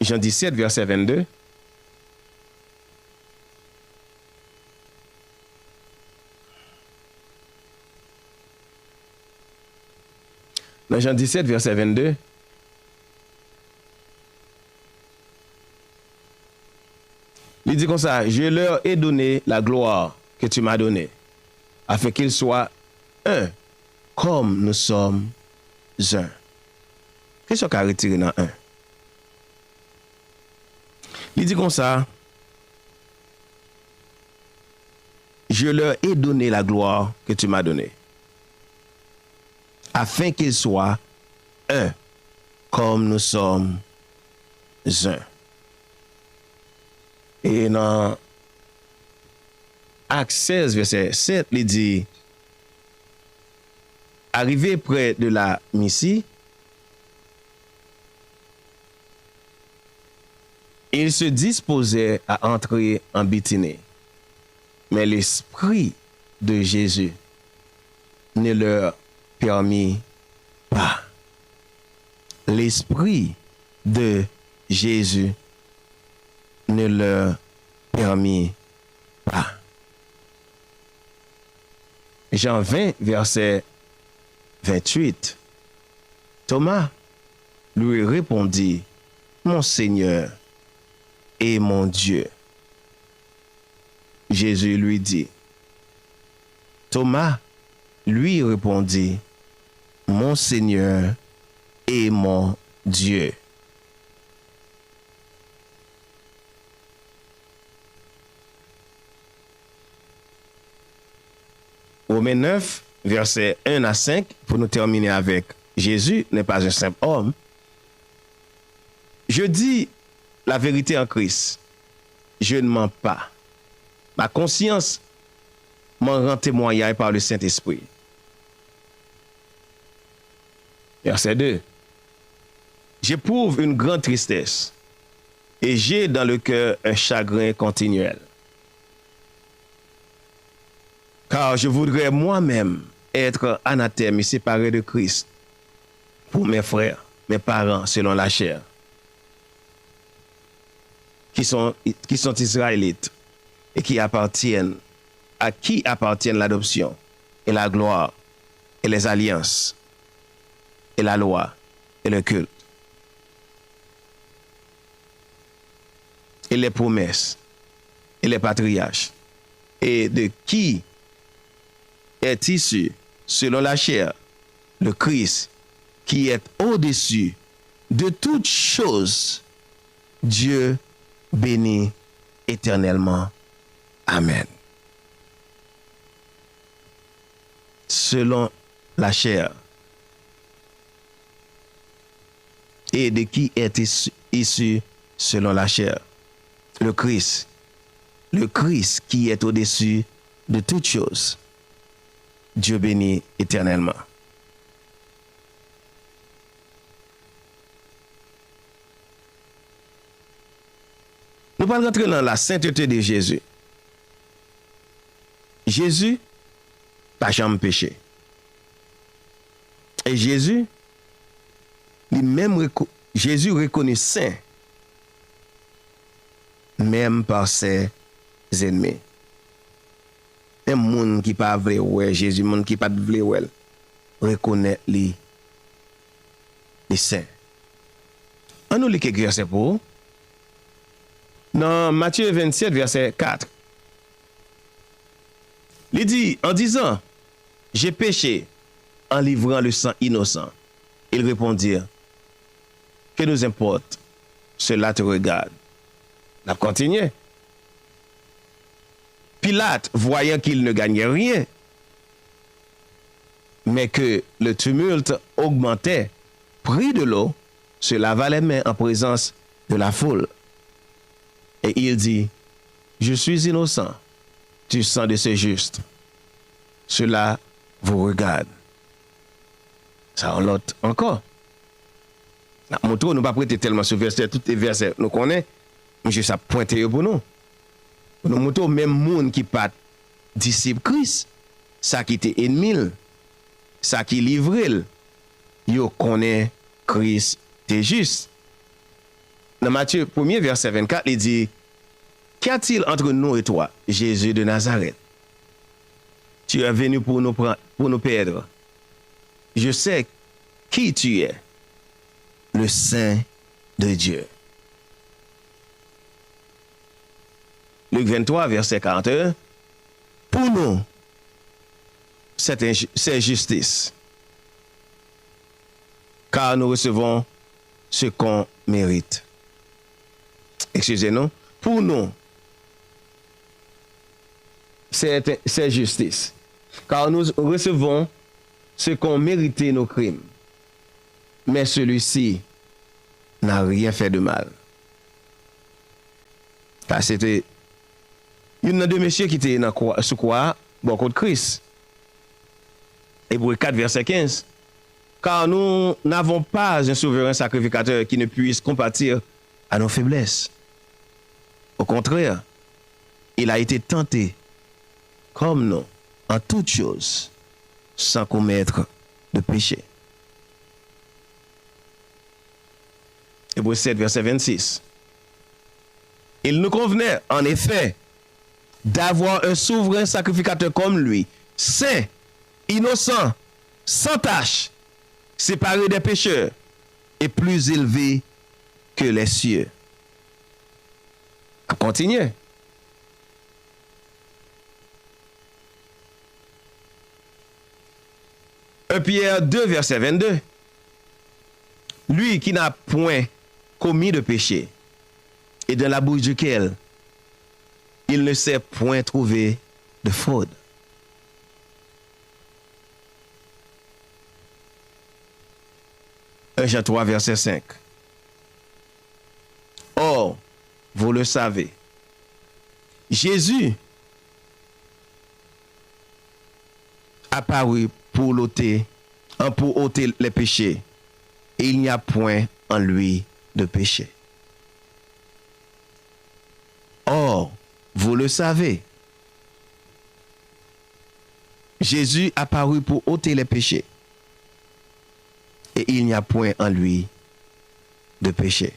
Jean 17, verset 22. Dans Jean 17, verset 22, il dit comme ça, je leur ai donné la gloire que tu m'as donnée, afin qu'ils soient un, comme nous sommes un. Qu'est-ce qu'on a retiré dans un? Il dit comme ça, je leur ai donné la gloire que tu m'as donnée, afin qu'ils soient un, comme nous sommes un. Et dans Acte 16, verset 7, il dit, arrivé près de la Mysie, il se disposait à entrer en Bithynie. Mais l'Esprit de Jésus ne leur permit pas. L'Esprit de Jésus ne leur permit pas. Jean 20, verset 28. Thomas lui répondit, mon Seigneur et mon Dieu. Jésus lui dit, Thomas lui répondit, mon Seigneur et mon Dieu. Romains 9, versets 1 à 5, pour nous terminer avec Jésus n'est pas un simple homme. Je dis la vérité en Christ. Je ne mens pas. Ma conscience m'en rend témoignage par le Saint-Esprit. Verset 2. J'éprouve une grande tristesse et j'ai dans le cœur un chagrin continuel. Car je voudrais moi-même être anathème et séparé de Christ pour mes frères, mes parents selon la chair, qui sont israélites et à qui appartiennent l'adoption et la gloire et les alliances et la loi et le culte et les promesses et les patriarches, et de qui est issu selon la chair le Christ, qui est au-dessus de toutes choses, Dieu béni éternellement. Amen. Selon la chair, et de qui est issu selon la chair le Christ qui est au-dessus de toutes choses, Dieu béni éternellement. Nous allons rentrer dans la sainteté de Jésus. Jésus n'a jamais péché. Et Jésus reconnu saint, même par ses ennemis. Un monde qui pas vrai ouais Jésus, monde qui pas vrai ouais, reconnaît les saints. On nous lit quelques versets pour vous. Dans Matthieu 27, verset 4, il dit, en disant, j'ai péché en livrant le sang innocent. Ils répondirent, que nous importe, cela te regarde. On a continué. Pilate, voyant qu'il ne gagnait rien, mais que le tumulte augmentait, prit de l'eau, se lava les mains en présence de la foule. Et il dit, je suis innocent du sang de ce juste. Cela vous regarde. Ça en l'autre encore. Nous ne pas prêter tellement ce verset, tous les versets nous connaissons, mais je sais pointer pour nous. Nous montrons même monde qui pas disciple Christ, ça qui était ennemi, ça qui livré, yo connaît Christ est juste. dans Matthieu 1er, verset 24, il dit, qu'y a-t-il entre nous et toi, Jésus de Nazareth? Tu es venu pour nous perdre. Je sais qui tu es, le Saint de Dieu. Luc 23, verset 41, pour nous, c'est justice, car nous recevons ce qu'on mérite. Excusez-nous, pour nous, c'est justice, car nous recevons ce qu'ont mérité nos crimes. Mais celui-ci n'a rien fait de mal. Car c'était une de messieurs qui était sous quoi, beaucoup de Christ. Hébreux 4, verset 15. Car nous n'avons pas un souverain sacrificateur qui ne puisse compatir à nos faiblesses. Au contraire, il a été tenté comme nous en toutes choses, sans commettre de péché. Hébreux 7, verset 26. Il nous convenait, en effet, d'avoir un souverain sacrificateur comme lui, saint, innocent, sans tache, séparé des pécheurs et plus élevé que les cieux. À continuer. Pierre 2, verset 22. Lui qui n'a point commis de péché, et dans la bouche duquel il ne s'est point trouvé de fraude. Jean 3, verset 5. Or, vous le savez, Jésus apparut pour ôter les péchés, et il n'y a point en lui de péché. Or, vous le savez, Jésus apparut pour ôter les péchés, et il n'y a point en lui de péché.